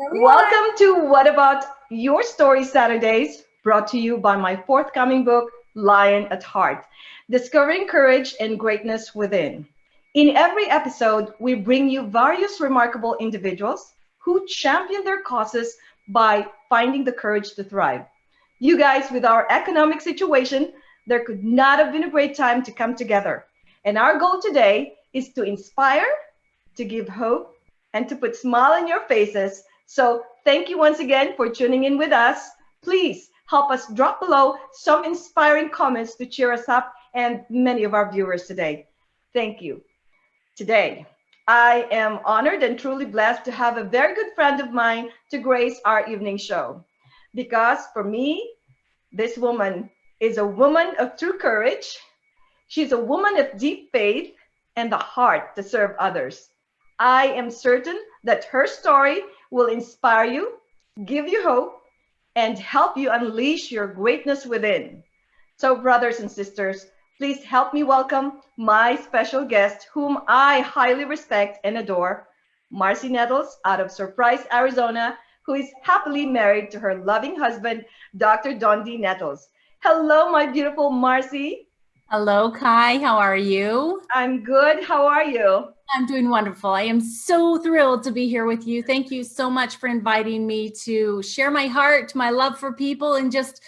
everyone. Welcome to What About Your Story Saturdays, brought to you by my forthcoming book, Lion at Heart, Discovering Courage and Greatness Within. In every episode, we bring you various remarkable individuals who champion their causes by finding the courage to thrive. You guys, with our economic situation, there could not have been a great time to come together. And our goal today is to inspire, to give hope, and to put smile on your faces. So thank you once again for tuning in with us. Please help us drop below some inspiring comments to cheer us up and many of our viewers today. Thank you. Today, I am honored and truly blessed to have a very good friend of mine to grace our evening show. Because for me, this woman is a woman of true courage. She's a woman of deep faith and the heart to serve others. I am certain that her story will inspire you, give you hope, and help you unleash your greatness within. So, brothers and sisters, please help me welcome my special guest, whom I highly respect and adore, Marci Nettles out of Surprise, Arizona, who is happily married to her loving husband, Dr. Dondi Nettles. Hello, my beautiful Marci. Hello, Kai. How are you? I'm good. How are you? I'm doing wonderful. I am so thrilled to be here with you. Thank you so much for inviting me to share my heart, my love for people, and just,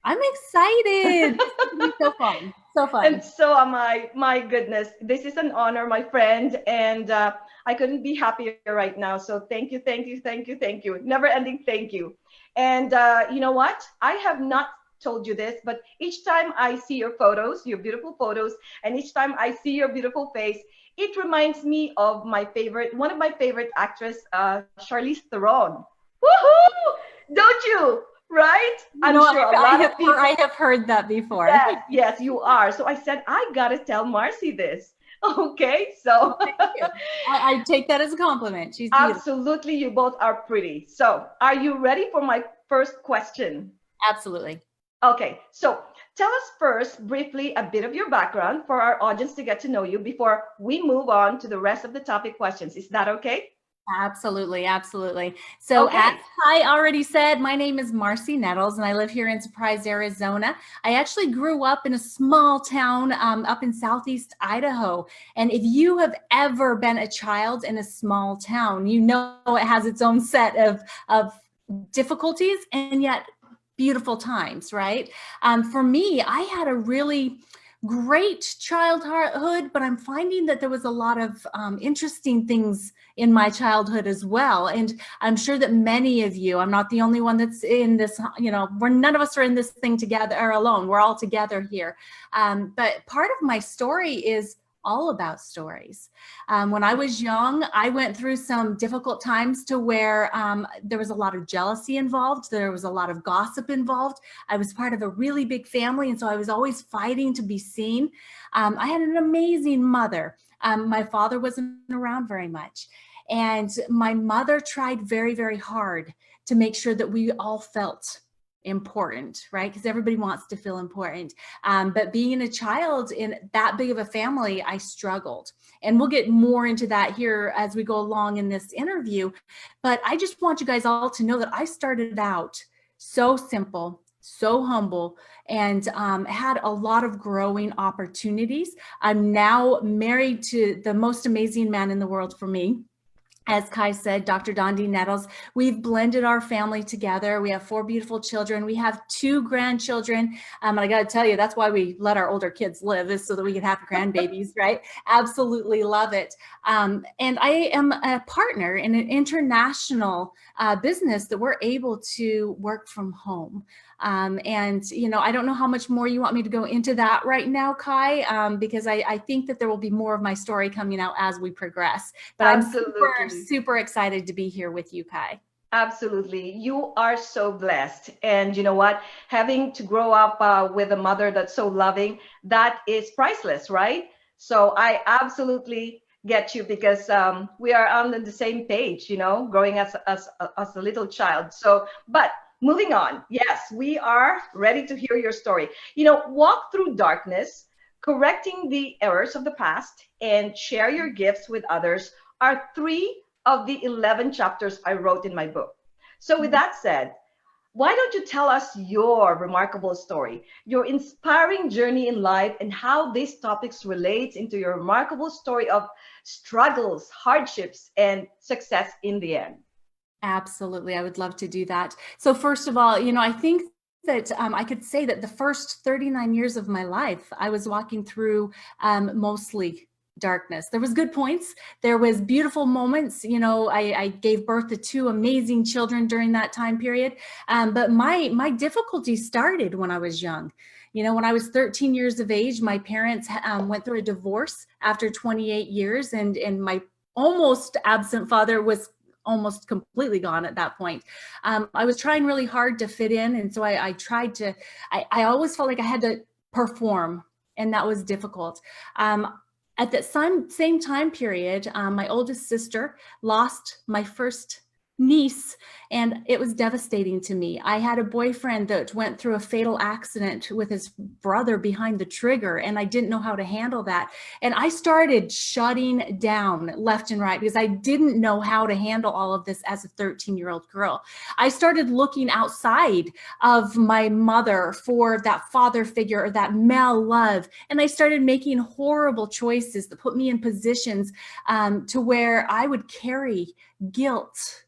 I'm excited. It's so fun. So fun. And so am I. My goodness, this is an honor, my friend, and I couldn't be happier right now. So thank you, thank you, thank you, thank you. Never ending thank you. And you know what? I have not told you this, but each time I see your photos, your beautiful photos, and each time I see your beautiful face, it reminds me of my favorite, one of my favorite actress, Charlize Theron. Woohoo! Don't you? Right? I'm No, sure a lot of people. I have heard that before. Yes, yes, you are. So I said, I gotta tell Marci this. Okay, so I take that as a compliment. She's beautiful. absolutely, you both are pretty. So are you ready for my first question? Absolutely. Okay, so tell us first briefly a bit of your background for our audience to get to know you before we move on to the rest of the topic questions. Is that okay? Absolutely, absolutely. So as Okay. I already said, my name is Marci Nettles, and I live here in Surprise, Arizona. I actually grew up in a small town up in southeast Idaho. And if you have ever been a child in a small town, you know it has its own set of difficulties and yet beautiful times, right? For me, I had a really great childhood, but I'm finding that there was a lot of interesting things in my childhood as well. And I'm sure that many of you, I'm not the only one that's in this, we're none of us are in this thing together or alone. We're all together here. But part of my story is all about stories. When I was young, I went through some difficult times to where there was a lot of jealousy involved. There was a lot of gossip involved. I was part of a really big family, and so I was always fighting to be seen. I had an amazing mother. My father wasn't around very much. And my mother tried very, very hard to make sure that we all felt important, right? Because everybody wants to feel important. But being a child in that big of a family, I struggled. And we'll get more into that here as we go along in this interview. But I just want you guys all to know that I started out so simple, so humble, and had a lot of growing opportunities. I'm now married to the most amazing man in the world for me. As Kai said, Dr. Dondi Nettles, we've blended our family together. We have 4 beautiful children. We have 2 grandchildren. And I got to tell you, that's why we let our older kids live, is so that we can have grandbabies, right? Absolutely love it. And I am a partner in an international business that we're able to work from home. And, I don't know how much more you want me to go into that right now, Kai, because I think that there will be more of my story coming out as we progress. But I'm super, Absolutely. super excited to be here with you, Kai. Absolutely. You are so blessed. And you know what? Having to grow up with a mother that's so loving, that is priceless, right? So I absolutely get you because we are on the same page, growing as a little child. So, but moving on. Yes, we are ready to hear your story. Walk through darkness, correcting the errors of the past, and share your gifts with others are 3 of the 11 chapters I wrote in my book. So, with that said, why don't you tell us your remarkable story, your inspiring journey in life, and how these topics relate into your remarkable story of struggles, hardships, and success in the end? Absolutely. I would love to do that. So first of all, I think that I could say that the first 39 years of my life, I was walking through mostly darkness. There was good points. There was beautiful moments. I gave birth to two amazing children during that time period. But my difficulty started when I was young. When I was 13 years of age, my parents went through a divorce after 28 years, and my almost absent father was almost completely gone at that point. I was trying really hard to fit in. And so I tried to, I always felt like I had to perform, and that was difficult. At that same time period, my oldest sister lost my first niece, and it was devastating to me. I had a boyfriend that went through a fatal accident with his brother behind the trigger, and I didn't know how to handle that. And I started shutting down left and right because I didn't know how to handle all of this as a 13-year-old girl. I started looking outside of my mother for that father figure or that male love, and I started making horrible choices that put me in positions to where I would carry guilt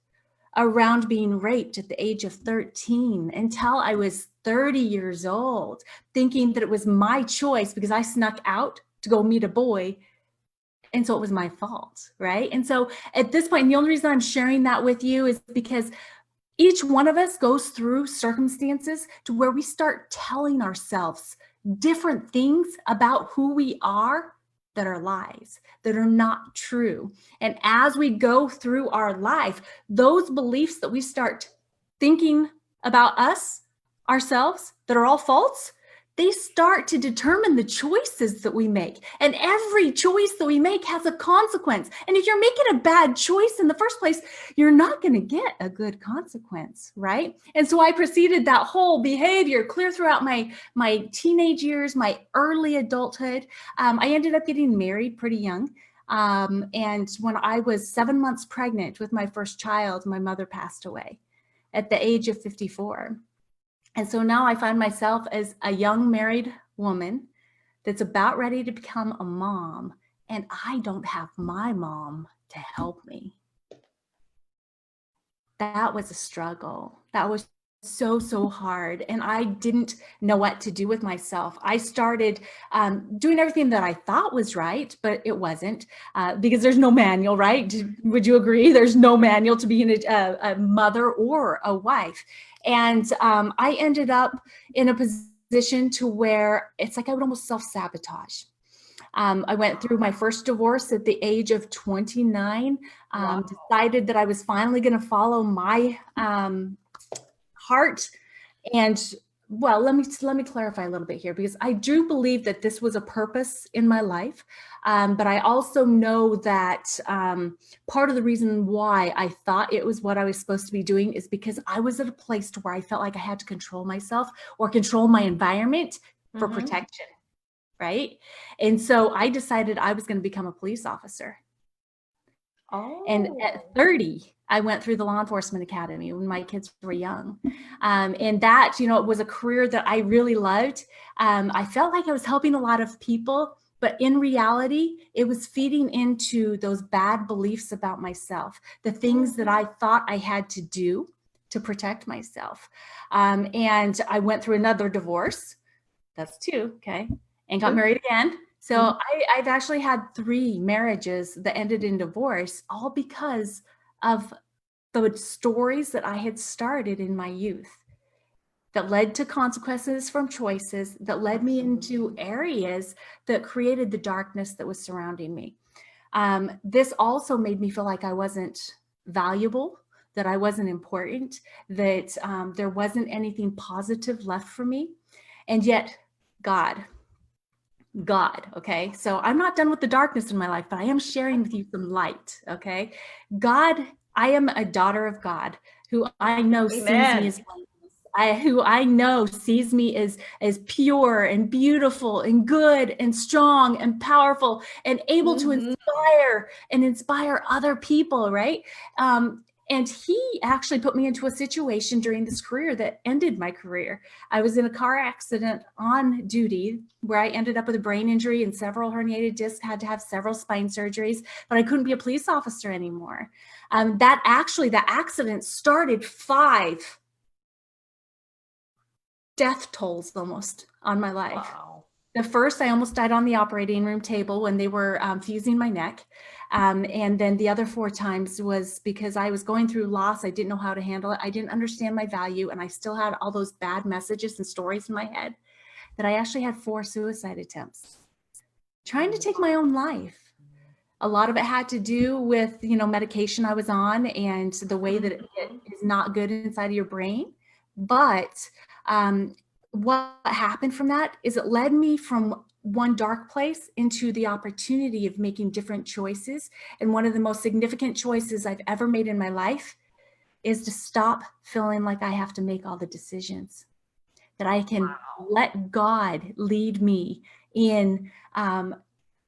around being raped at the age of 13 until I was 30 years old, thinking that it was my choice because I snuck out to go meet a boy. And so it was my fault, right? And so at this point, the only reason I'm sharing that with you is because each one of us goes through circumstances to where we start telling ourselves different things about who we are that are lies, that are not true. And as we go through our life, those beliefs that we start thinking about us, ourselves, that are all false, they start to determine the choices that we make. And every choice that we make has a consequence. And if you're making a bad choice in the first place, you're not going to get a good consequence, right? And so I proceeded that whole behavior clear throughout my teenage years, my early adulthood. I ended up getting married pretty young. And when I was 7 months pregnant with my first child, my mother passed away at the age of 54. And so now I find myself as a young married woman that's about ready to become a mom, and I don't have my mom to help me. That was a struggle. That was so hard. And I didn't know what to do with myself. I started doing everything that I thought was right, but it wasn't because there's no manual, right? Would you agree? There's no manual to being a mother or a wife. And I ended up in a position to where it's like I would almost self-sabotage. I went through my first divorce at the age of 29, Wow. decided that I was finally going to follow my heart. And well, let me clarify a little bit here, because I do believe that this was a purpose in my life. But I also know that part of the reason why I thought it was what I was supposed to be doing is because I was at a place to where I felt like I had to control myself or control my environment for Mm-hmm. protection. Right. And so I decided I was going to become a police officer. And Oh. at 30, I went through the law enforcement academy when my kids were young. And that, it was a career that I really loved. I felt like I was helping a lot of people, but in reality, it was feeding into those bad beliefs about myself, the things that I thought I had to do to protect myself. And I went through another divorce. That's two, okay, and got married again. So I've actually had 3 marriages that ended in divorce, all because of the stories that I had started in my youth that led to consequences from choices that led me into areas that created the darkness that was surrounding me. This also made me feel like I wasn't valuable, that I wasn't important, that there wasn't anything positive left for me. And yet, God, okay? So I'm not done with the darkness in my life, but I am sharing with you some light, okay? God, I am a daughter of God who I know sees me Amen. as blameless. who I know sees me as pure and beautiful and good and strong and powerful and able to Mm-hmm. inspire other people, right? And he actually put me into a situation during this career that ended my career. I was in a car accident on duty where I ended up with a brain injury and several herniated discs, had to have several spine surgeries, but I couldn't be a police officer anymore. That accident started 5 death tolls almost on my life. Wow. The first, I almost died on the operating room table when they were fusing my neck. And then the other 4 times was because I was going through loss. I didn't know how to handle it. I didn't understand my value. And I still had all those bad messages and stories in my head that I actually had 4 suicide attempts, trying to take my own life. A lot of it had to do with, medication I was on and the way that it is not good inside of your brain. But what happened from that is it led me from one dark place into the opportunity of making different choices. And one of the most significant choices I've ever made in my life is to stop feeling like I have to make all the decisions, that I can let God lead me in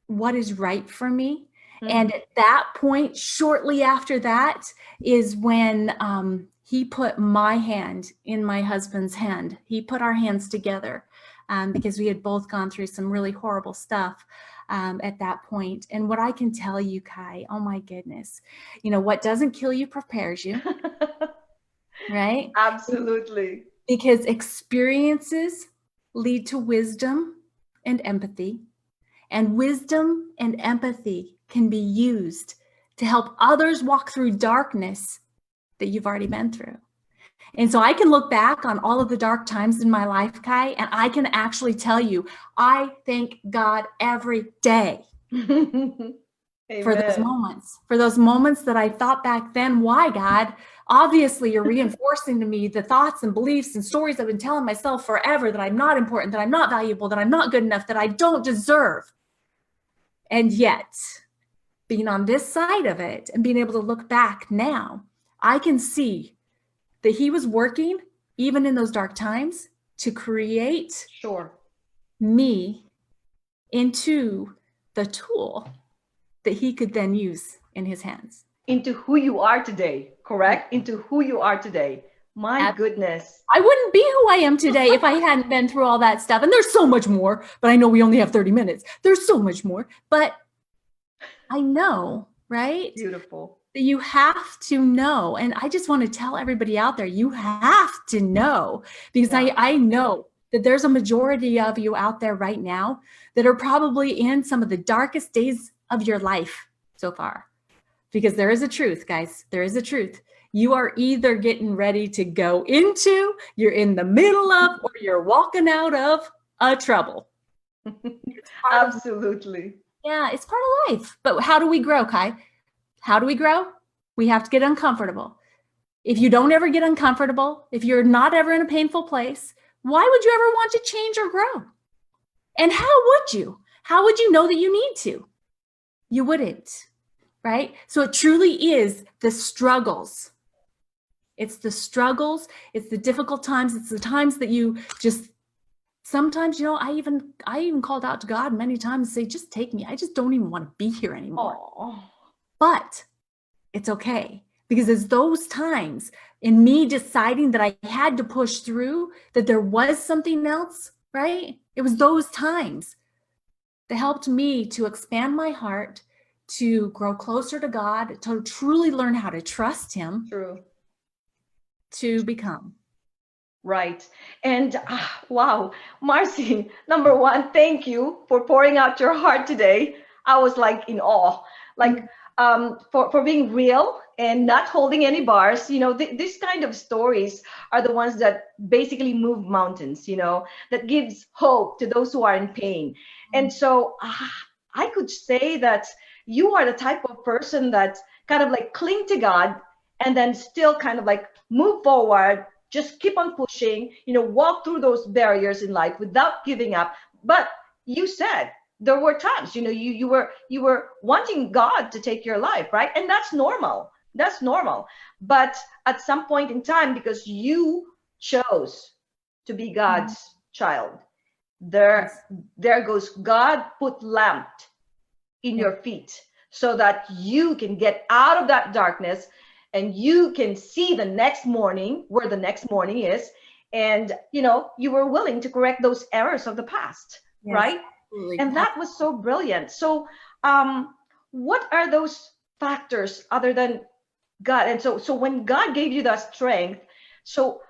what is right for me. And at that point, shortly after that, is when he put my hand in my husband's hand. He put our hands together because we had both gone through some really horrible stuff at that point. And what I can tell you, Kai, oh my goodness, what doesn't kill you prepares you, right? Absolutely. Because experiences lead to wisdom and empathy. And wisdom and empathy can be used to help others walk through darkness that you've already been through. And so I can look back on all of the dark times in my life, Kai, and I can actually tell you, I thank God every day for those moments that I thought back then, why, God? Obviously, you're reinforcing to me the thoughts and beliefs and stories I've been telling myself forever, that I'm not important, that I'm not valuable, that I'm not good enough, that I don't deserve. And yet, being on this side of it and being able to look back now, I can see that he was working, even in those dark times, to create me into the tool that he could then use in his hands. Into who you are today, correct? Into who you are today. My goodness. I wouldn't be who I am today if I hadn't been through all that stuff. And there's so much more, but I know we only have 30 minutes. There's so much more, but I know, right? Beautiful. That you have to know. And I just want to tell everybody out there, you have to know, because I know that there's a majority of you out there right now that are probably in some of the darkest days of your life so far. Because there is a truth, guys. There is a truth. You are either getting ready to go into, you're in the middle of, or you're walking out of a trouble. Absolutely. Yeah, it's part of life. But how do we grow, Kai? How do we grow? We have to get uncomfortable. If you don't ever get uncomfortable, if you're not ever in a painful place, why would you ever want to change or grow? And how would you? How would you know that you need to? You wouldn't, right? So it truly is the struggles. It's the struggles. It's the difficult times. It's the times that you just, sometimes, I even called out to God many times and say, just take me. I just don't even want to be here anymore. Aww. But it's okay, because it's those times in me deciding that I had to push through, that there was something else, right? It was those times that helped me to expand my heart, to grow closer to God, to truly learn how to trust him. True. To become. Right. And wow, Marci, number one, thank you for pouring out your heart today. I was like in awe, like for being real and not holding any bars. This kind of stories are the ones that basically move mountains, that gives hope to those who are in pain. And so I could say that you are the type of person that kind of like cling to God and then still kind of like move forward, just keep on pushing, walk through those barriers in life without giving up. But you said there were times, you were wanting God to take your life, right? And that's normal. That's normal. But at some point in time, because you chose to be Mhm. God's child, there Yes. there goes God put lamp in Yep. your feet so that you can get out of that darkness and you can see the next morning where the next morning is, and you were willing to correct those errors of the past, Yes. right? Absolutely. And that was so brilliant. So what are those factors other than God? And so when God gave you that strength, so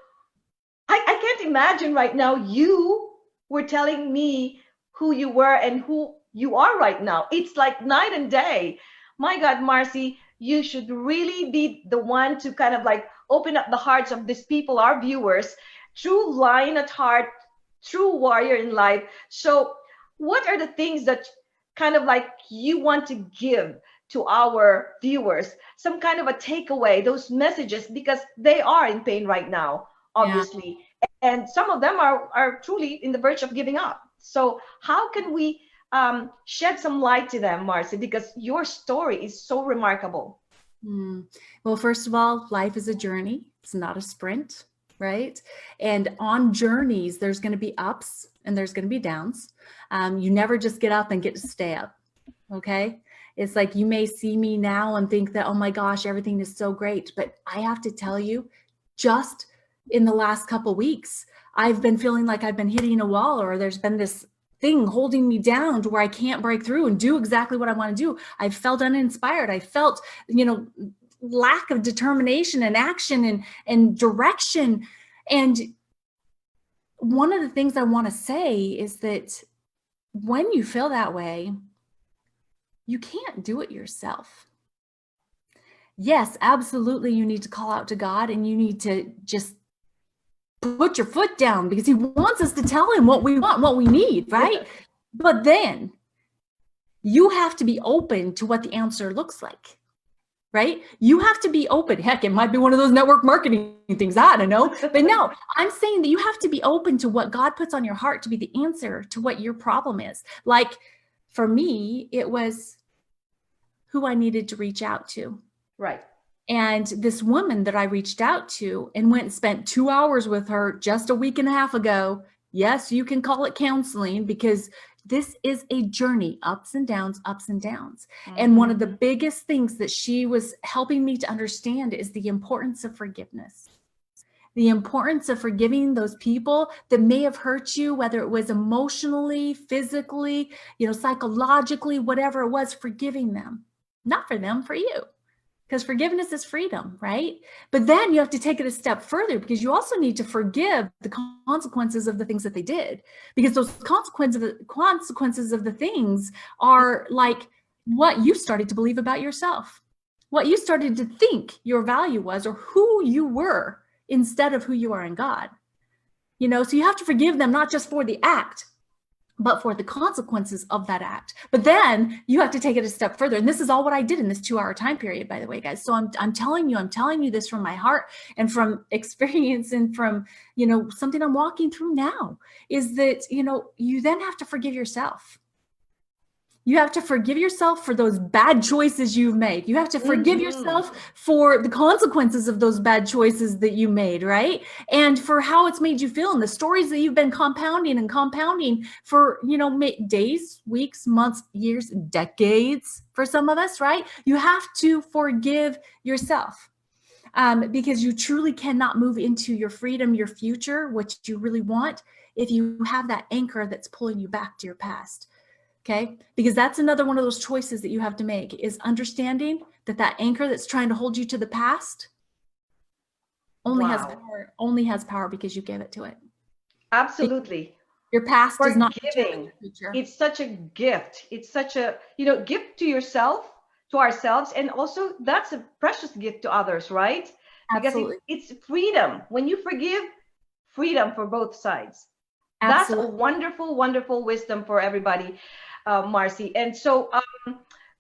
I can't imagine right now you were telling me who you were and who you are right now. It's like night and day. My God, Marcy, you should really be the one to kind of like open up the hearts of these people, our viewers, true lion at heart, true warrior in life. So, what are the things that kind of like you want to give to our viewers? Some kind of a takeaway, those messages, because they are in pain right now, Yeah. obviously, and some of them are truly in the verge of giving up. So how can we shed some light to them, Marcy, because your story is so remarkable. Hmm. Well, first of all, life is a journey. It's not a sprint, right? And on journeys, there's going to be ups and there's going to be downs. You never just get up and get to stay up. Okay. It's like you may see me now and think that, oh my gosh, everything is so great. But I have to tell you, just in the last couple weeks, I've been feeling like I've been hitting a wall, or there's been this thing holding me down to where I can't break through and do exactly what I want to do. I felt uninspired. I felt, lack of determination and action and direction. And one of the things I want to say is that when you feel that way, you can't do it yourself. Yes, absolutely. You need to call out to God and you need to just put your foot down because He wants us to tell Him what we want, what we need, right? Yes. But then you have to be open to what the answer looks like, right? You have to be open. Heck, it might be one of those network marketing things. I don't know. But no, I'm saying that you have to be open to what God puts on your heart to be the answer to what your problem is. Like for me, it was who I needed to reach out to. Right. And this woman that I reached out to and went and spent 2 hours with her just a week and a half ago. Yes, you can call it counseling because this is a journey, ups and downs, ups and downs. And one of the biggest things that she was helping me to understand is the importance of forgiveness. The importance of forgiving those people that may have hurt you, whether it was emotionally, physically, psychologically, whatever it was, forgiving them. Not for them, for you, because forgiveness is freedom, right? But then you have to take it a step further because you also need to forgive the consequences of the things that they did, because those consequences of the things are like what you started to believe about yourself, what you started to think your value was, or who you were instead of who you are in God. So you have to forgive them, not just for the act, but for the consequences of that act. But then you have to take it a step further. And this is all what I did in this 2 hour time period, by the way, guys. So I'm telling you this from my heart and from experience and from, something I'm walking through now, is that, you then have to forgive yourself. You have to forgive yourself for those bad choices you've made. You have to forgive yourself for the consequences of those bad choices that you made, right? And for how it's made you feel and the stories that you've been compounding for, days, weeks, months, years, decades for some of us, right? You have to forgive yourself. Because you truly cannot move into your freedom, your future, what you really want, if you have that anchor that's pulling you back to your past. Okay. Because that's another one of those choices that you have to make, is understanding that anchor that's trying to hold you to the past Wow. only has power because you gave it to it. Absolutely. Your past does not determine Forgiving. your future. It's such a gift. It's such a, gift to yourself, to ourselves, and also that's a precious gift to others, right? Because Absolutely. it's freedom. When you forgive, freedom for both sides. That's a Absolutely. wonderful, wonderful wisdom for everybody, Marcy. And so,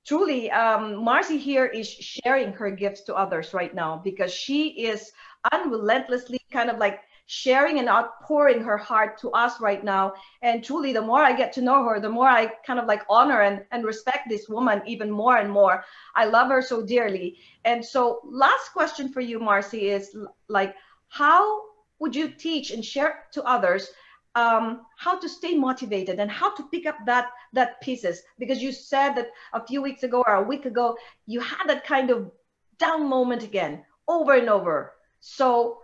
truly, Marcy here is sharing her gifts to others right now because she is unrelentlessly kind of like sharing and outpouring her heart to us right now. And truly, the more I get to know her, the more I kind of like honor and respect this woman even more and more. I love her so dearly. And so, last question for you, Marcy, is like, how would you teach and share to others how to stay motivated and how to pick up that pieces? Because you said that a few weeks ago or a week ago, you had that kind of down moment again, over and over. So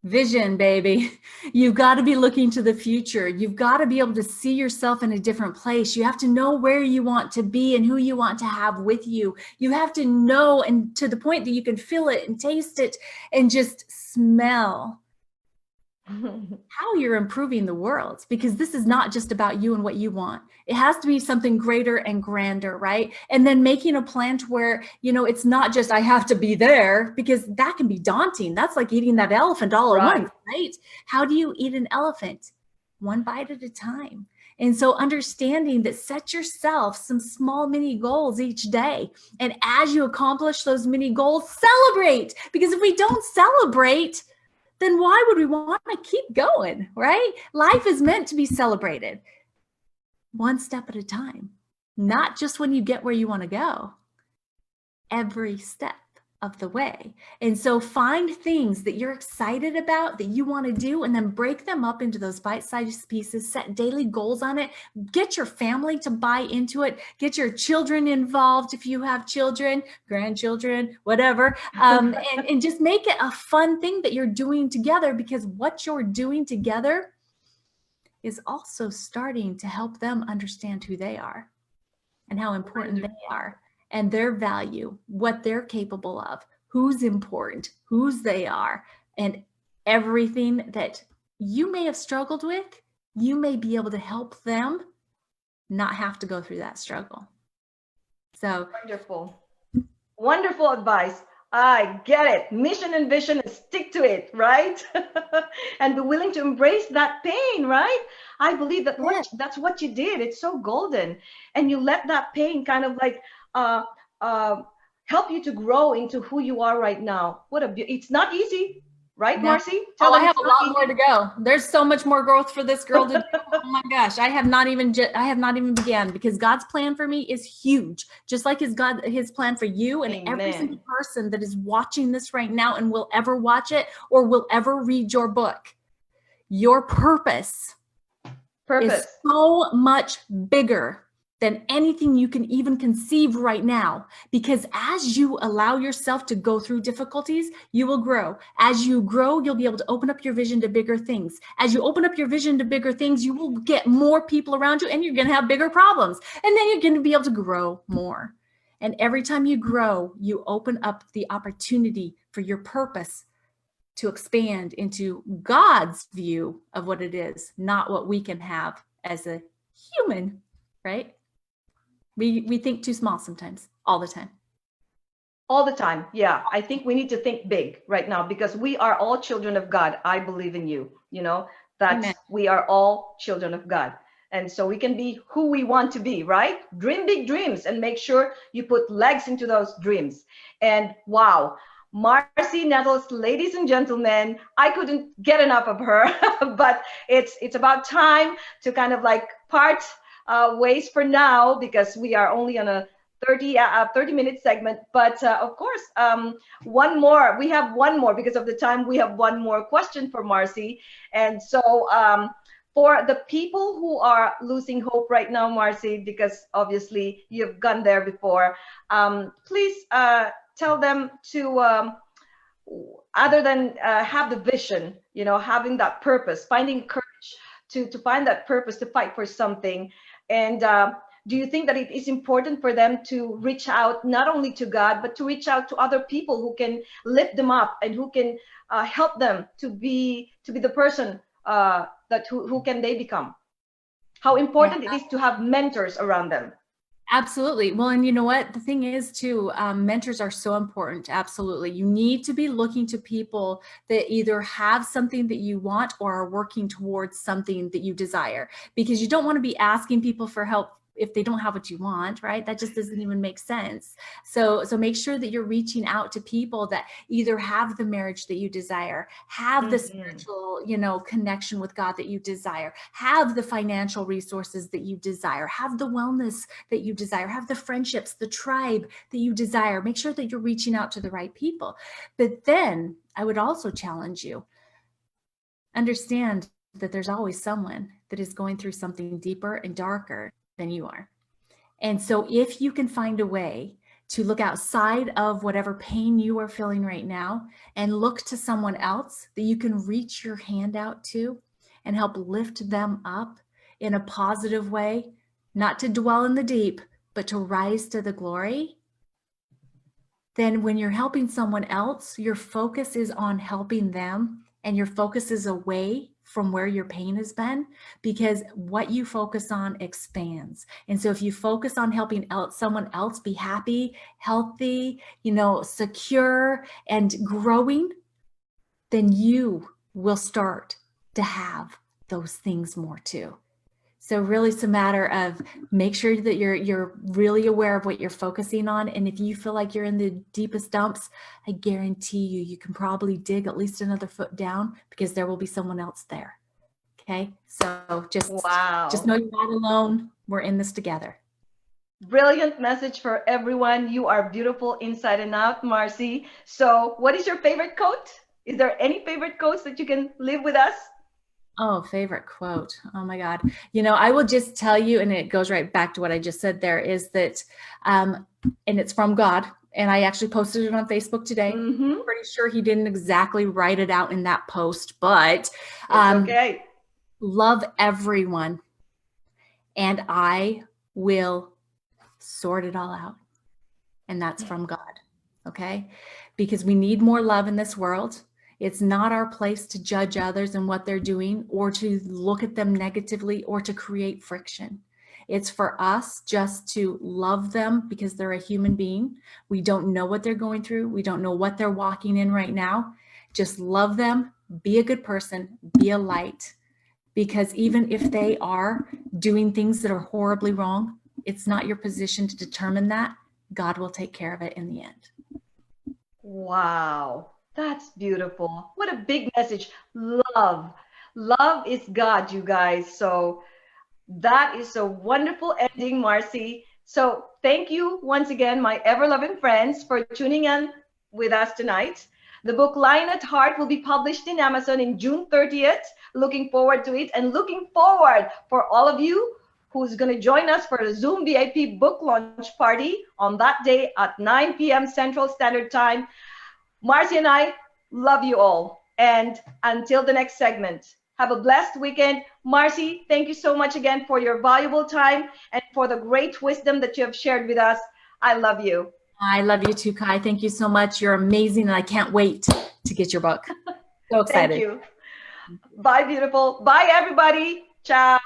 Vision, baby. You've got to be looking to the future. You've got to be able to see yourself in a different place. You have to know where you want to be and who you want to have with you. You have to know, and to the point that you can feel it and taste it and just smell how you're improving the world, because this is not just about you and what you want. It has to be something greater and grander, right? And then making a plan to where, it's not just I have to be there, because that can be daunting. That's like eating that elephant all at right. once, right? How do you eat an elephant? One bite at a time. And so understanding that, set yourself some small mini goals each day. And as you accomplish those mini goals, celebrate. Because if we don't celebrate, then why would we want to keep going, right? Life is meant to be celebrated one step at a time, not just when you get where you want to go, every step of the way. And so find things that you're excited about, that you want to do, and then break them up into those bite-sized pieces, set daily goals on it, get your family to buy into it, get your children involved if you have children, grandchildren, whatever, and just make it a fun thing that you're doing together, because what you're doing together is also starting to help them understand who they are and how important they are, and their value, what they're capable of, who's important, whose they are, and everything that you may have struggled with, you may be able to help them not have to go through that struggle. So Wonderful. Wonderful advice. I get it. Mission and vision, and stick to it, right? And be willing to embrace that pain, right? I believe that that's what you did. It's so golden. And you let that pain kind of like uh, uh, help you to grow into who you are right now. It's not easy, right, no. Marci? Oh, Tell I them have it's a not lot easy. more to go. There's so much more growth for this girl to do. Oh my gosh, I have not even began, because God's plan for me is huge. Just like his plan for you and every single Amen. person that is watching this right now and will ever watch it or will ever read your book. Your purpose is Purpose. so much bigger than anything you can even conceive right now. Because as you allow yourself to go through difficulties, you will grow. As you grow, you'll be able to open up your vision to bigger things. As you open up your vision to bigger things, you will get more people around you, and you're going to have bigger problems. And then you're going to be able to grow more. And every time you grow, you open up the opportunity for your purpose to expand into God's view of what it is, not what we can have as a human, right? We think too small sometimes, all the time. All the time. Yeah. I think we need to think big right now, because we are all children of God. I believe in you, that Amen. we are all children of God. And so we can be who we want to be, right? Dream big dreams and make sure you put legs into those dreams. And wow, Marci Nettles, ladies and gentlemen, I couldn't get enough of her, but it's about time to kind of like part ways for now, because we are only on a 30-minute segment. But of course, we have one more, because of the time, we have one more question for Marci. And so for the people who are losing hope right now, Marci, because obviously you've gone there before, please tell them to, other than have the vision, having that purpose, finding courage to find that purpose, to fight for something. And do you think that it is important for them to reach out not only to God, but to reach out to other people who can lift them up and who can help them to be the person that who can they become? How important it is to have mentors around them. Absolutely. Well, and you know what? The thing is, too, mentors are so important. Absolutely. You need to be looking to people that either have something that you want or are working towards something that you desire, because you don't want to be asking people for help if they don't have what you want, right? That just doesn't even make sense. So make sure that you're reaching out to people that either have the marriage that you desire, have the spiritual, connection with God that you desire, have the financial resources that you desire, have the wellness that you desire, have the friendships, the tribe that you desire. Make sure that you're reaching out to the right people. But then I would also challenge you, understand that there's always someone that is going through something deeper and darker than you are. And so if you can find a way to look outside of whatever pain you are feeling right now and look to someone else that you can reach your hand out to and help lift them up in a positive way, not to dwell in the deep, but to rise to the glory, then when you're helping someone else, your focus is on helping them and your focus is away from where your pain has been, because what you focus on expands. And so if you focus on helping someone else be happy, healthy, secure and growing, then you will start to have those things more too. So really it's a matter of make sure that you're really aware of what you're focusing on. And if you feel like you're in the deepest dumps, I guarantee you can probably dig at least another foot down, because there will be someone else there. Okay. So just know you're not alone. We're in this together. Brilliant message for everyone. You are beautiful inside and out, Marci. So what is your favorite quote? Is there any favorite quotes that you can leave with us? Oh, favorite quote. Oh my God. I will just tell you, and it goes right back to what I just said there, is that, and it's from God. And I actually posted it on Facebook today. I'm pretty sure he didn't exactly write it out in that post, but okay. Love everyone and I will sort it all out. And that's from God. Okay. Because we need more love in this world. It's not our place to judge others and what they're doing, or to look at them negatively, or to create friction. It's for us just to love them because they're a human being. We don't know what they're going through. We don't know what they're walking in right now. Just love them, be a good person, be a light. Because even if they are doing things that are horribly wrong, it's not your position to determine that. God will take care of it in the end. Wow. That's beautiful. What a big message. Love. Love is God, you guys. So that is a wonderful ending, Marci. So thank you once again, my ever-loving friends, for tuning in with us tonight. The book Lion at Heart will be published in Amazon in June 30th. Looking forward to it, and looking forward for all of you who's going to join us for a Zoom VIP book launch party on that day at 9 p.m. Central Standard Time. Marci and I love you all. And until the next segment, have a blessed weekend. Marci, thank you so much again for your valuable time and for the great wisdom that you have shared with us. I love you. I love you too, Kai. Thank you so much. You're amazing, and I can't wait to get your book. So excited. Thank you. Bye, beautiful. Bye, everybody. Ciao.